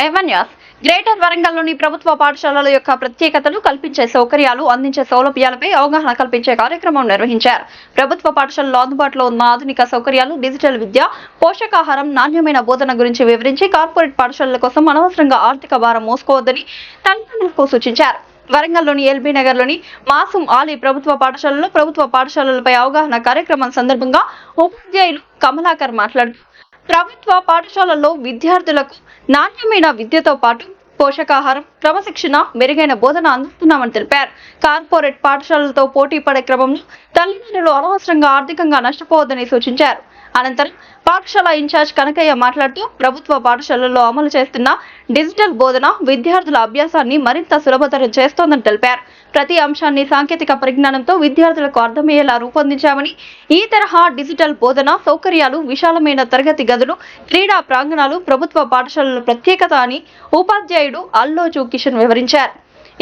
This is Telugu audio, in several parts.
ఎవన్యాస్ గ్రేటర్ వరంగల్లోని ప్రభుత్వ పాఠశాలల యొక్క ప్రత్యేకతలు, కల్పించే సౌకర్యాలు, అందించే సౌలభ్యాలపై అవగాహన కల్పించే కార్యక్రమం నిర్వహించారు. ప్రభుత్వ పాఠశాలలో అందుబాటులో ఉన్న ఆధునిక సౌకర్యాలు, డిజిటల్ విద్య, పోషకాహారం, నాణ్యమైన బోధన గురించి వివరించి కార్పొరేట్ పాఠశాలల కోసం అనవసరంగా ఆర్థిక భారం మోసుకోవద్దని తల్లిదండ్రులకు సూచించారు. వరంగల్లోని ఎల్బీ నగర్లోని మాసూం ఆలీ ప్రభుత్వ పాఠశాలలో ప్రభుత్వ పాఠశాలలపై అవగాహన కార్యక్రమం సందర్భంగా ఉపాధ్యాయులు కమలాకర్ మాట్లాడుతూ ప్రభుత్వ పాఠశాలల్లో విద్యార్థులకు నాణ్యమైన విద్యతో పాటు పోషకాహారం, క్రమశిక్షణ, మెరుగైన బోధన అందిస్తున్నామని తెలిపారు. కార్పొరేట్ పాఠశాలలతో పోటీ పడే క్రమంలో తల్లిదండ్రులు అనవసరంగా ఆర్థికంగా నష్టపోవద్దని సూచించారు. అనంతరం పాఠశాల ఇన్ఛార్జ్ కనకయ్య మాట్లాడుతూ ప్రభుత్వ పాఠశాలల్లో అమలు చేస్తున్న డిజిటల్ బోధన విద్యార్థుల అభ్యాసాన్ని మరింత సులభతరం చేస్తోందని తెలిపారు. ప్రతి అంశాన్ని సాంకేతిక పరిజ్ఞానంతో విద్యార్థులకు అర్థమయ్యేలా రూపొందించామని, ఈ తరహా డిజిటల్ బోధన సౌకర్యాలు, విశాలమైన తరగతి గదులు, క్రీడా ప్రాంగణాలు ప్రభుత్వ పాఠశాలల ప్రత్యేకత అని ఉపాధ్యాయుడు అల్లోజు కిషన్ వివరించారు.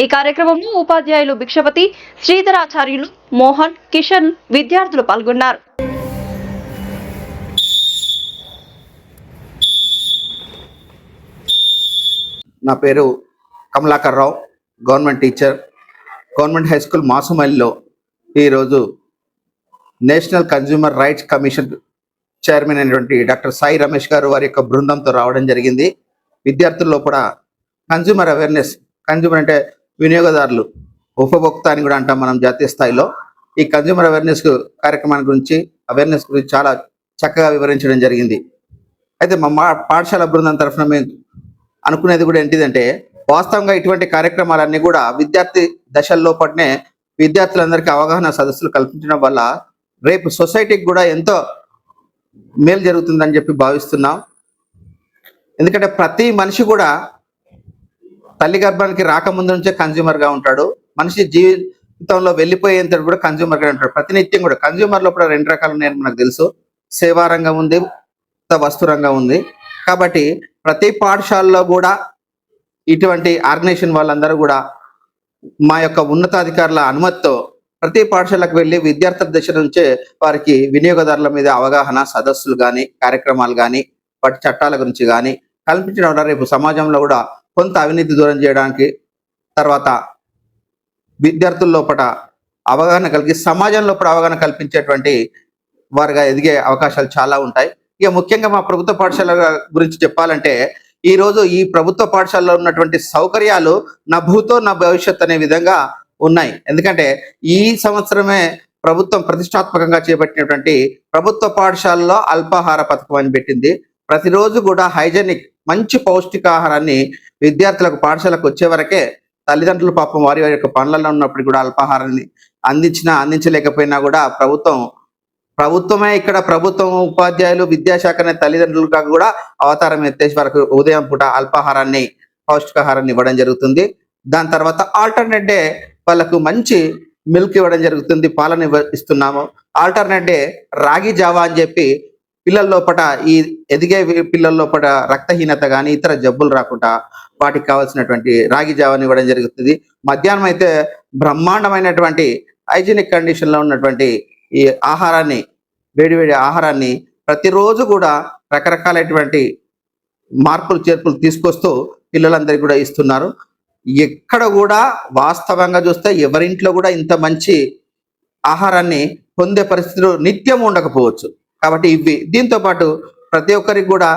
ఈ కార్యక్రమంలో ఉపాధ్యాయులు భిక్షపతి, శ్రీధరాచార్యులు, మోహన్, కిషన్, విద్యార్థులు పాల్గొన్నారు. నా పేరు Kamalakar Rao, government teacher, government high school మాసుమల్లిలో ఈరోజు national consumer rights commission chairman అయినటువంటి డాక్టర్ సాయి రమేష్ గారు వారి యొక్క బృందంతో రావడం జరిగింది. విద్యార్థుల్లో కూడా కన్జ్యూమర్ అవేర్నెస్, కన్జ్యూమర్ అంటే వినియోగదారులు, ఉపభోక్త అని కూడా అంటాం మనం జాతీయ స్థాయిలో. ఈ కన్జ్యూమర్ అవేర్నెస్ కార్యక్రమాన్ని గురించి, అవేర్నెస్ గురించి చాలా చక్కగా వివరించడం జరిగింది. అయితే మా పాఠశాల బృందం తరఫున మేము అనుకునేది కూడా ఏంటిదంటే, వాస్తవంగా ఇటువంటి కార్యక్రమాలన్నీ కూడా విద్యార్థి దశల్లోపటినే విద్యార్థులందరికీ అవగాహన సదస్సులు కల్పించడం వల్ల రేపు సొసైటీకి కూడా ఎంతో మేలు జరుగుతుందని చెప్పి భావిస్తున్నాం. ఎందుకంటే ప్రతి మనిషి కూడా తల్లి గర్భానికి రాకముందు నుంచే కన్జ్యూమర్గా ఉంటాడు. మనిషి జీవితంలో వెళ్ళిపోయేంత కూడా కన్జ్యూమర్గా ఉంటాడు. ప్రతినిత్యం కూడా కన్జ్యూమర్లో కూడా రెండు రకాలు ఉన్నాయని మనకు తెలుసు. సేవా రంగం ఉంది, వస్తు రంగం ఉంది. కాబట్టి ప్రతి పాఠశాలలో కూడా ఇటువంటి ఆర్గనైజేషన్ వాళ్ళందరూ కూడా మా యొక్క ఉన్నతాధికారుల అనుమతితో ప్రతి పాఠశాలకు వెళ్ళి విద్యార్థుల దశ నుంచే వారికి వినియోగదారుల మీద అవగాహన సదస్సులు కానీ, కార్యక్రమాలు కానీ, వాటి చట్టాల గురించి కానీ కల్పించడం వల్ల రేపు సమాజంలో కూడా కొంత అవినీతి దూరం చేయడానికి, తర్వాత విద్యార్థుల లోపల అవగాహన కలిగి సమాజంలో కూడా అవగాహన కల్పించేటువంటి వారుగా ఎదిగే అవకాశాలు చాలా ఉంటాయి. ఇక ముఖ్యంగా మా ప్రభుత్వ పాఠశాల గురించి చెప్పాలంటే, ఈ రోజు ఈ ప్రభుత్వ పాఠశాలలో ఉన్నటువంటి సౌకర్యాలు నా భూతో నా భవిష్యత్ అనే విధంగా ఉన్నాయి. ఎందుకంటే ఈ సంవత్సరమే ప్రభుత్వం ప్రతిష్టాత్మకంగా చేపట్టినటువంటి ప్రభుత్వ పాఠశాలలో అల్పాహార పథకం అని పెట్టింది. ప్రతిరోజు కూడా హైజెనిక్ మంచి పౌష్టికాహారాన్ని విద్యార్థులకు పాఠశాలకు వచ్చే వరకే తల్లిదండ్రులు పాపం వారి వారి యొక్క పనులలో ఉన్నప్పుడు కూడా అల్పాహారాన్ని అందించలేకపోయినా కూడా ప్రభుత్వమే ఇక్కడ ప్రభుత్వం, ఉపాధ్యాయులు, విద్యాశాఖ అనే తల్లిదండ్రులుగా కూడా అవతారం ఎత్తేసి వరకు ఉదయం పూట అల్పాహారాన్ని, పౌష్టికాహారాన్ని ఇవ్వడం జరుగుతుంది. దాని తర్వాత ఆల్టర్నేట్ డే వాళ్ళకు మంచి మిల్క్ ఇవ్వడం జరుగుతుంది, పాలన ఇస్తున్నాము. ఆల్టర్నేట్ డే రాగి జావా అని చెప్పి పిల్లల లోపల, ఈ ఎదిగే పిల్లల లోపల రక్తహీనత కానీ ఇతర జబ్బులు రాకుండా వాటికి కావాల్సినటువంటి రాగి జావాని ఇవ్వడం జరుగుతుంది. మధ్యాహ్నం అయితే బ్రహ్మాండమైనటువంటి హైజీనిక్ కండిషన్లో ఉన్నటువంటి ఈ ఆహారాన్ని, వేడివేడి ఆహారాన్ని ప్రతిరోజు కూడా రకరకాలైనటువంటి మార్పులు చేర్పులు తీసుకొస్తూ పిల్లలందరికీ కూడా ఇస్తున్నారు. ఎక్కడ కూడా వాస్తవంగా చూస్తే ఎవరింట్లో కూడా ఇంత మంచి ఆహారాన్ని పొందే పరిస్థితులు నిత్యం ఉండకపోవచ్చు. కాబట్టి ఇవి దీంతో పాటు ప్రతి ఒక్కరికి కూడా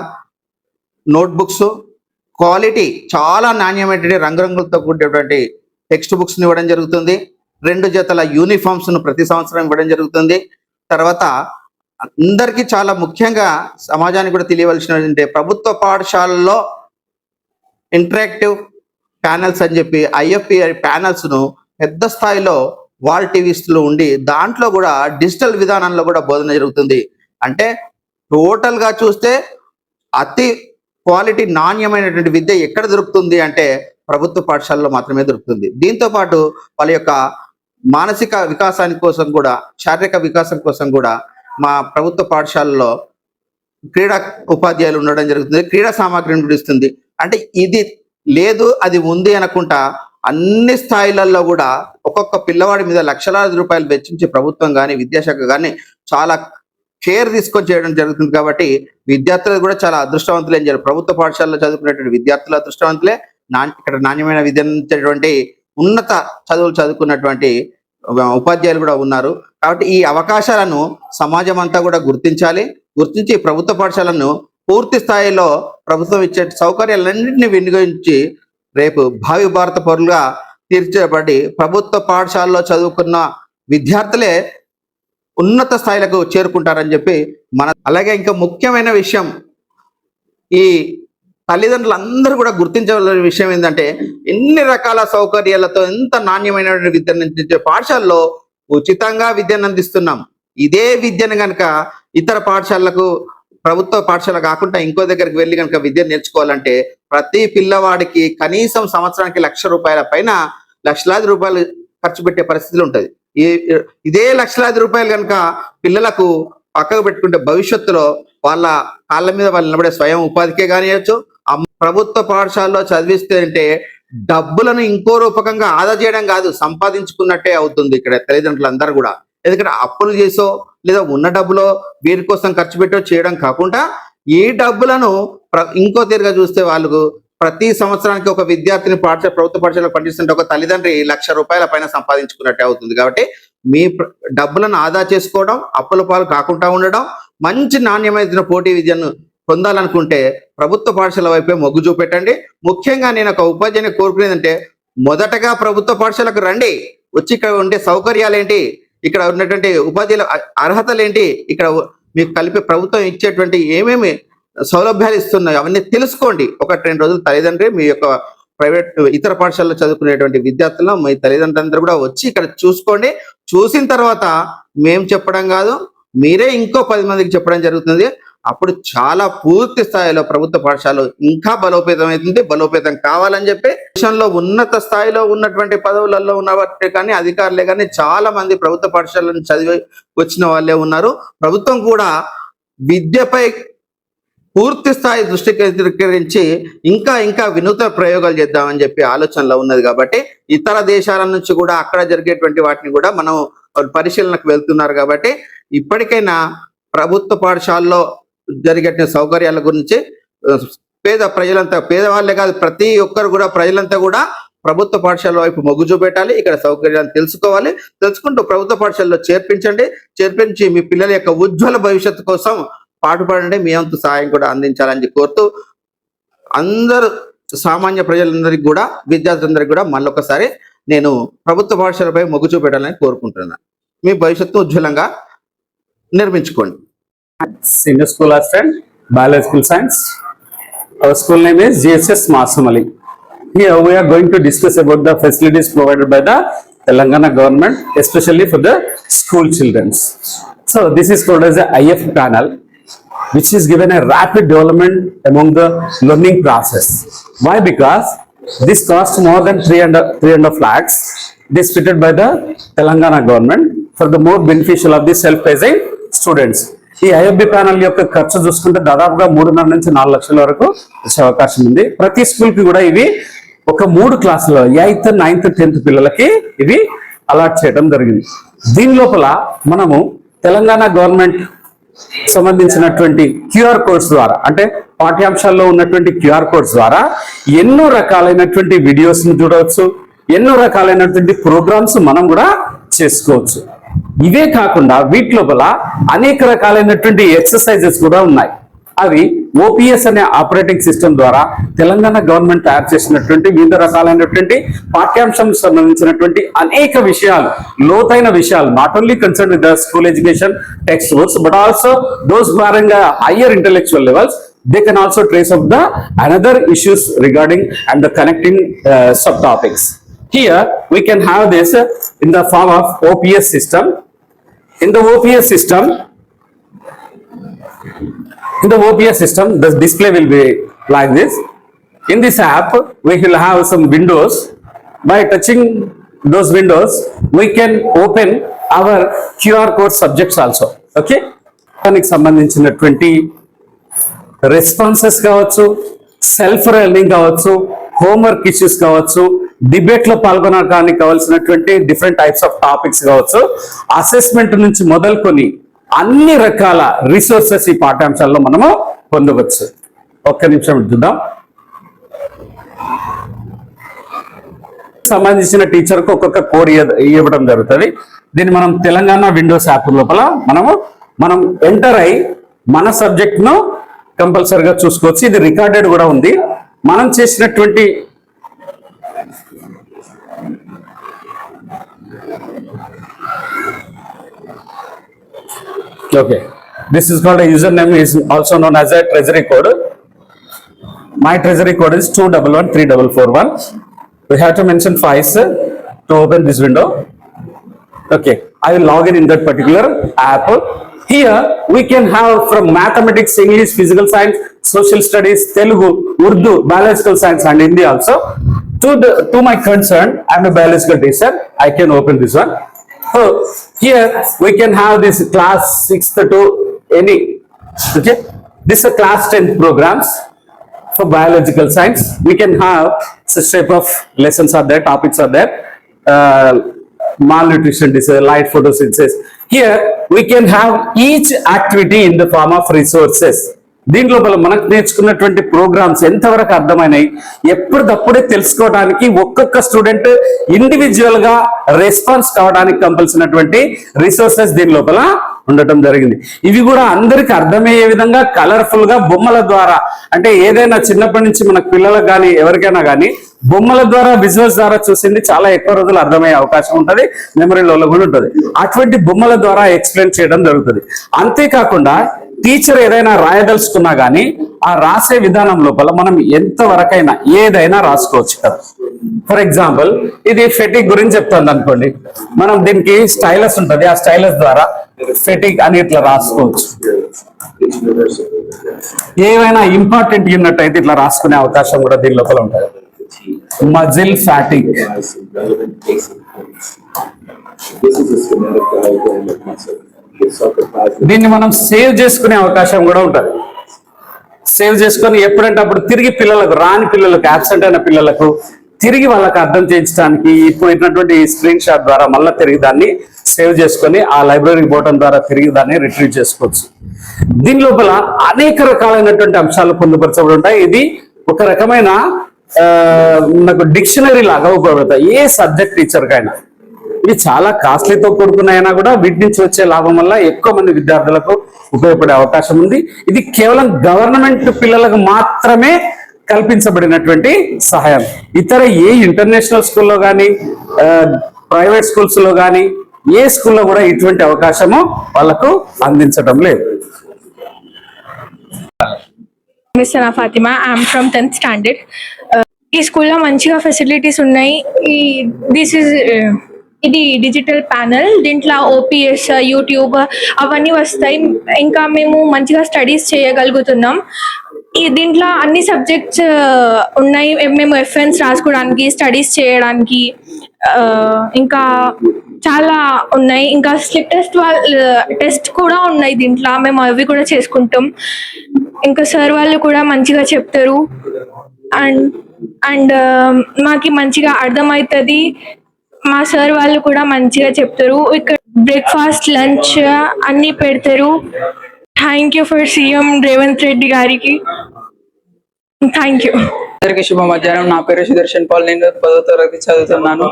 నోట్బుక్స్, క్వాలిటీ చాలా నాణ్యమైనటువంటి రంగురంగులతో కూడినటువంటి టెక్స్ట్ బుక్స్ని ఇవ్వడం జరుగుతుంది. 2 జతల యూనిఫామ్స్ను ప్రతి సంవత్సరం ఇవ్వడం జరుగుతుంది. తర్వాత అందరికీ చాలా ముఖ్యంగా సమాజానికి కూడా తెలియవలసిన ఏంటంటే, ప్రభుత్వ పాఠశాలల్లో ఇంటరాక్టివ్ ప్యానల్స్ అని చెప్పి IFPI ప్యానల్స్ను పెద్ద స్థాయిలో వాల్ టీవీస్లో ఉండి దాంట్లో కూడా డిజిటల్ విధానంలో కూడా బోధన జరుగుతుంది. అంటే టోటల్గా చూస్తే అతి క్వాలిటీ, నాణ్యమైనటువంటి విద్య ఎక్కడ దొరుకుతుంది అంటే ప్రభుత్వ పాఠశాలలో మాత్రమే దొరుకుతుంది. దీంతో పాటు వాళ్ళ యొక్క మానసిక వికాసాని కోసం కూడా, శారీరక వికాసం కోసం కూడా మా ప్రభుత్వ పాఠశాలలో క్రీడా ఉపాధ్యాయులు ఉండడం జరుగుతుంది. క్రీడా సామాగ్రిని కూడా ఇస్తుంది. అంటే ఇది లేదు అది ఉంది అనుకుంటా అన్ని స్థాయిలలో కూడా ఒక్కొక్క పిల్లవాడి మీద లక్షలాది రూపాయలు వెచ్చించి ప్రభుత్వం కానీ, విద్యాశాఖ కానీ చాలా కేర్ తీసుకొని చేయడం జరుగుతుంది. కాబట్టి విద్యార్థులు కూడా చాలా అదృష్టవంతులు ఏం చేయాలి, ప్రభుత్వ పాఠశాలలో చదువుకునేటువంటి విద్యార్థులు అదృష్టవంతులే, ఇక్కడ నాణ్యమైన విద్యను ఇచ్చేటువంటి ఉన్నత చదువులు చదువుకున్నటువంటి ఉపాధ్యాయులు కూడా ఉన్నారు. కాబట్టి ఈ అవకాశాలను సమాజం అంతా కూడా గుర్తించి ప్రభుత్వ పాఠశాలను పూర్తి స్థాయిలో ప్రభుత్వం ఇచ్చే సౌకర్యాలన్నింటినీ వినియోగించి రేపు భావి భారత పౌరులుగా తీర్చబడి ప్రభుత్వ పాఠశాలలో చదువుకున్న విద్యార్థులే ఉన్నత స్థాయిలకు చేరుకుంటారని చెప్పి అలాగే ఇంకా ముఖ్యమైన విషయం, ఈ తల్లిదండ్రులందరూ కూడా గుర్తించవలసిన విషయం ఏంటంటే, ఎన్ని రకాల సౌకర్యాలతో ఎంత నాణ్యమైన విద్యను అందించే పాఠశాలలో ఉచితంగా విద్యను అందిస్తున్నాం. ఇదే విద్యను కనుక ఇతర పాఠశాలకు, ప్రభుత్వ పాఠశాల కాకుండా ఇంకో దగ్గరికి వెళ్ళి కనుక విద్య నేర్చుకోవాలంటే ప్రతి పిల్లవాడికి కనీసం సంవత్సరానికి ₹1,00,000 పైన లక్షలాది రూపాయలు ఖర్చు పెట్టే పరిస్థితులు ఉంటుంది. ఇదే లక్షలాది రూపాయలు కనుక పిల్లలకు పక్కకు పెట్టుకుంటే భవిష్యత్తులో వాళ్ళ కాళ్ళ మీద వాళ్ళు నిలబడే స్వయం ఉపాధికే కానియచ్చు. ప్రభుత్వ పాఠశాలలో చదివిస్తే అంటే డబ్బులను ఇంకో రూపకంగా ఆదా చేయడం కాదు, సంపాదించుకున్నట్టే అవుతుంది ఇక్కడ తల్లిదండ్రులందరూ కూడా. ఎందుకంటే అప్పులు చేసో లేదా ఉన్న డబ్బులో వీరి కోసం ఖర్చు పెట్టో చేయడం కాకుండా ఈ డబ్బులను ఇంకో తీరుగా చూస్తే వాళ్ళకు ప్రతి సంవత్సరానికి ఒక విద్యార్థిని ప్రభుత్వ పాఠశాలకు పంపిస్తుంటే ఒక తల్లిదండ్రి ₹1,00,000 పైన సంపాదించుకున్నట్టే అవుతుంది. కాబట్టి మీ డబ్బులను ఆదా చేసుకోవడం, అప్పుల పాలు కాకుండా ఉండడం, మంచి నాణ్యమైన పోటీ విద్యను పొందాలనుకుంటే ప్రభుత్వ పాఠశాల వైపే మొగ్గు చూపెట్టండి. ముఖ్యంగా నేను ఒక ఉపాధ్యాయుని కోరుకునేదంటే, మొదటగా ప్రభుత్వ పాఠశాలకు రండి, వచ్చి ఇక్కడ ఉండే సౌకర్యాలు ఏంటి, ఇక్కడ ఉన్నటువంటి ఉపాధ్యాయుల అర్హతలు ఏంటి, ఇక్కడ మీకు కలిపి ప్రభుత్వం ఇచ్చేటువంటి ఏమేమి సౌలభ్యాలు ఇస్తున్నాయి అవన్నీ తెలుసుకోండి. 1-2 రోజులు తల్లిదండ్రి మీ యొక్క ప్రైవేట్ ఇతర పాఠశాలలో చదువుకునేటువంటి విద్యార్థులను మీ తల్లిదండ్రులందరూ కూడా వచ్చి ఇక్కడ చూసుకోండి. చూసిన తర్వాత మేము చెప్పడం కాదు, మీరే ఇంకో 10 మందికి చెప్పడం జరుగుతుంది. అప్పుడు చాలా పూర్తి స్థాయిలో ప్రభుత్వ పాఠశాల ఇంకా బలోపేతం అవుతుంది. బలోపేతం కావాలని చెప్పి దేశంలో ఉన్నత స్థాయిలో ఉన్నటువంటి పదవులలో ఉన్నవారే కానీ అధికారులే కానీ చాలా మంది ప్రభుత్వ పాఠశాలను చదివి వచ్చిన వాళ్ళే ఉన్నారు. ప్రభుత్వం కూడా విద్యపై పూర్తి స్థాయి దృష్టి కేంద్రీకరించి ఇంకా వినూత్న ప్రయోగాలు చేద్దామని చెప్పి ఆలోచనలో ఉన్నది. కాబట్టి ఇతర దేశాల నుంచి కూడా అక్కడ జరిగేటువంటి వాటిని కూడా మనం పరిశీలనకు వెళ్తున్నారు. కాబట్టి ఇప్పటికైనా ప్రభుత్వ పాఠశాలలో జరిగే సౌకర్యాల గురించి పేదవాళ్ళే కాదు ప్రతి ఒక్కరు కూడా ప్రజలంతా కూడా ప్రభుత్వ పాఠశాల వైపు మొగ్గు చూపెట్టాలి. ఇక్కడ సౌకర్యాలను తెలుసుకుంటూ ప్రభుత్వ పాఠశాలలో చేర్పించి మీ పిల్లల యొక్క ఉజ్వల భవిష్యత్తు కోసం పాటుపడండి. మీ వంతు సహాయం కూడా అందించాలని కోరుతూ అందరూ సామాన్య ప్రజలందరికీ కూడా విద్యార్థులందరికీ కూడా మళ్ళొకసారి నేను ప్రభుత్వ పాఠశాలపై మొగ్గు చూపెట్టాలని కోరుకుంటున్నాను. మీ భవిష్యత్తు ఉజ్వలంగా నిర్మించుకోండి. Senior school assistant, biological science. Our school name is GSS Masumali. Here we are going to discuss about the facilities provided by the Telangana government, especially for the school children. So this is called as the IF panel, which is given a rapid development among the learning process. Why? Because this cost more than 3.5 lakhs. This fitted by the Telangana government for the more beneficial of the self-pacing students. ఈ ఐఎఫ్బి ప్యానల్ యొక్క ఖర్చు చూసుకుంటే దాదాపుగా 3.5 నుంచి 4 లక్షల వరకు వచ్చే అవకాశం ఉంది. ప్రతి స్కూల్ కి కూడా ఇవి ఒక 3 క్లాసులో 8th, 9th, 10th పిల్లలకి ఇవి అలాట్ చేయడం జరిగింది. దీని లోపల మనము తెలంగాణ గవర్నమెంట్ సంబంధించినటువంటి క్యూఆర్ కోడ్స్ ద్వారా, అంటే పాఠ్యాంశాల్లో ఉన్నటువంటి క్యూఆర్ కోడ్స్ ద్వారా ఎన్నో రకాలైనటువంటి వీడియోస్ ని చూడవచ్చు, ఎన్నో రకాలైనటువంటి ప్రోగ్రామ్స్ మనం కూడా చేసుకోవచ్చు. ఇవే కాకుండా వీటి లోపల అనేక రకాలైనటువంటి ఎక్సర్సైజెస్ కూడా ఉన్నాయి. అవి ఓపీఎస్ అనే ఆపరేటింగ్ సిస్టమ్ ద్వారా తెలంగాణ గవర్నమెంట్ తయారు చేసినటువంటి వివిధ రకాలైనటువంటి పాఠ్యాంశం సంబంధించినటువంటి అనేక విషయాలు, లోతైన విషయాలు, not only concern with the school education text books, but also those who are in the higher intellectual levels, they can also trace of the another issues regarding and the connecting subtopics. Here we can have this in the form of OPS system. In the OPS system, the display will be like this. In this app, we will have some windows. By touching those windows, we can open our QR code subjects also. Okay? దానికి సంబంధించినటువంటి రెస్పాన్సెస్ కావచ్చు, సెల్ఫ్ లెర్నింగ్ కావచ్చు, హోంవర్క్ ఇష్యూస్ కావచ్చు, డిబేట్ లో పాల్గొనడానికి కావాల్సినటువంటి డిఫరెంట్ టైప్స్ ఆఫ్ టాపిక్స్ కావచ్చు, అసెస్మెంట్ నుంచి మొదలుకొని అన్ని రకాల రిసోర్సెస్ ఈ పాఠ్యాంశాల్లో మనము పొందవచ్చు. ఒక్క నిమిషం చూద్దాం. సంబంధించిన టీచర్ కు ఒక్కొక్క కోడ్ ఇవ్వడం జరుగుతుంది. దీన్ని మనం తెలంగాణ విండోస్ యాప్ లోపల మనం ఎంటర్ అయి మన సబ్జెక్ట్ ను కంపల్సరిగా చూసుకోవచ్చు. ఇది రికార్డెడ్ కూడా ఉంది. మనం చేసినటువంటి okay, this is called a username, is also known as a treasury code. My treasury code is 2113441. We have to mention FICE to open this window. Okay, I will log in that particular app. Here we can have from mathematics, English, physical science, social studies, Telugu, Urdu, biological science and Hindi also. To my concern, I am a biological teacher. I can open this one. So here we can have this class 6th to any. Okay, this is a class 10th programs for biological science. We can have such type of lessons are there, topics are there. Malnutrition disease, light photosynthesis. Here we can have each activity in the form of resources. దీంట్లో మనకు నేర్చుకున్నటువంటి ప్రోగ్రామ్స్ ఎంతవరకు అర్థమైనాయి, ఎప్పటికప్పుడే తెలుసుకోవడానికి ఒక్కొక్క స్టూడెంట్ ఇండివిజువల్ గా రెస్పాన్స్ కావడానికి కంపల్సినటువంటి రిసోర్సెస్ దీని లోపల ఉండటం జరిగింది. ఇవి కూడా అందరికి అర్థమయ్యే విధంగా కలర్ఫుల్ గా బొమ్మల ద్వారా, అంటే ఏదైనా చిన్నప్పటి నుంచి మనకు పిల్లలకు కానీ ఎవరికైనా కానీ బొమ్మల ద్వారా విజువల్స్ ద్వారా చూసింది చాలా ఎక్కువ రోజులు అర్థమయ్యే అవకాశం ఉంటుంది, మెమరీలో కూడా ఉంటుంది. అటువంటి బొమ్మల ద్వారా ఎక్స్ప్లెయిన్ చేయడం జరుగుతుంది. అంతేకాకుండా టీచర్ ఏదైనా రాయదలుచుకున్నా కానీ ఆ రాసే విధానం లోపల మనం ఎంతవరకైనా ఏదైనా రాసుకోవచ్చు కదా. ఫర్ ఎగ్జాంపుల్ ఇది ఫెటిక్ గురించి చెప్తుంది అనుకోండి, మనం దీనికి స్టైలస్ ఉంటుంది, ఆ స్టైలస్ ద్వారా ఫెటిక్ అని ఇట్లా రాసుకోవచ్చు. ఏమైనా ఇంపార్టెంట్ ఉన్నట్టయితే ఇట్లా రాసుకునే అవకాశం కూడా దీని లోపల ఉంటుంది. మజిల్ ఫ్యాటిక్, దీన్ని మనం సేవ్ చేసుకునే అవకాశం కూడా ఉంటుంది. సేవ్ చేసుకొని ఎప్పుడంటే అప్పుడు తిరిగి పిల్లలకు, రాని పిల్లలకు, అబ్సెంట్ అయిన పిల్లలకు తిరిగి వాళ్ళకి అర్థం చేయించడానికి ఇప్పుడు స్క్రీన్ షాట్ ద్వారా మళ్ళీ తిరిగి దాన్ని సేవ్ చేసుకొని ఆ లైబ్రరీ పోవడం ద్వారా తిరిగి దాన్ని రిట్రీవ్ చేసుకోవచ్చు. దీని లోపల అనేక రకాలైనటువంటి అంశాలు పొందుపరచబడి ఉంటాయి. ఇది ఒక రకమైన నాకు డిక్షనరీ లాగా ఉపయోగపడతాయి ఏ సబ్జెక్ట్ టీచర్కైనా. ఇవి చాలా కాస్ట్లీతో కూడుకున్నాయినా కూడా వీటి నుంచి వచ్చే లాభం వల్ల ఎక్కువ మంది విద్యార్థులకు ఉపయోగపడే అవకాశం ఉంది. ఇది కేవలం గవర్నమెంట్ పిల్లలకు మాత్రమే కల్పించబడినటువంటి సహాయం. ఇతర ఏ ఇంటర్నేషనల్ స్కూల్లో కానీ ప్రైవేట్ స్కూల్స్ లో కానీ ఏ స్కూల్లో కూడా ఇటువంటి అవకాశము వాళ్ళకు అందించడం లేదు. Miss Sana Fatima, I'm from 10th standard. ఈ స్కూల్లో మంచిగా ఫెసిలిటీస్ ఉన్నాయి. ఇది డిజిటల్ ప్యానల్, దీంట్లో ఓపీఎస్, యూట్యూబ్ అవన్నీ వస్తాయి. ఇంకా మేము మంచిగా స్టడీస్ చేయగలుగుతున్నాం. దీంట్లో అన్ని సబ్జెక్ట్స్ ఉన్నాయి. మేము ఎఫ్ఎన్స్ రాసుకోవడానికి, స్టడీస్ చేయడానికి ఇంకా చాలా ఉన్నాయి. ఇంకా స్లిప్ టెస్ట్ కూడా ఉన్నాయి దీంట్లో, మేము అవి కూడా చేసుకుంటాం. ఇంకా సార్ వాళ్ళు కూడా మంచిగా చెప్తారు అండ్ మాకు మంచిగా అర్థమవుతుంది. మా సార్ వాళ్ళు కూడా మంచిగా చెప్తారు. ఇక్కడ బ్రేక్ఫాస్ట్, లంచ్ అన్ని పెడతారు. Thank you for CM Revanth Reddy గారికి. Thank you. అందరికీ శుభ మధ్యాహ్నం. నా పేరు సుదర్శన్ పాల్. నేను 10వ తరగతి చదువుతున్నాను.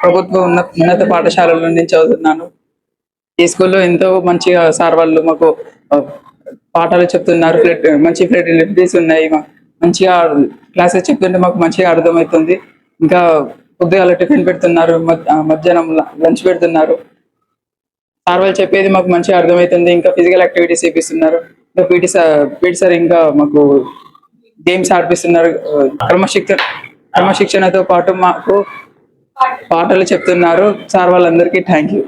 ప్రభుత్వ ఉన్నత పాఠశాలలో నేను చదువుతున్నాను. ఈ స్కూల్లో ఎంతో మంచిగా సార్ వాళ్ళు మాకు పాఠాలు చెప్తున్నారు. మంచి ఫెసిలిటీస్ ఉన్నాయి. మంచిగా క్లాసెస్ చెప్తుంటే మాకు మంచిగా అర్థమవుతుంది. ఇంకా పొద్దుగాల టిఫిన్ పెడుతున్నారు, మధ్యాహ్నం లంచ్ పెడుతున్నారు. సార్ వాళ్ళు చెప్పేది మాకు మంచిగా అర్థమవుతుంది. ఇంకా ఫిజికల్ యాక్టివిటీస్ చేపిస్తున్నారు. ఇంకా పీటీ సార్ ఇంకా మాకు గేమ్స్ ఆడిపిస్తున్నారు. క్రమశిక్షణతో పాటు మాకు పాటలు చెప్తున్నారు. సార్ వాళ్ళందరికీ థ్యాంక్ యూ.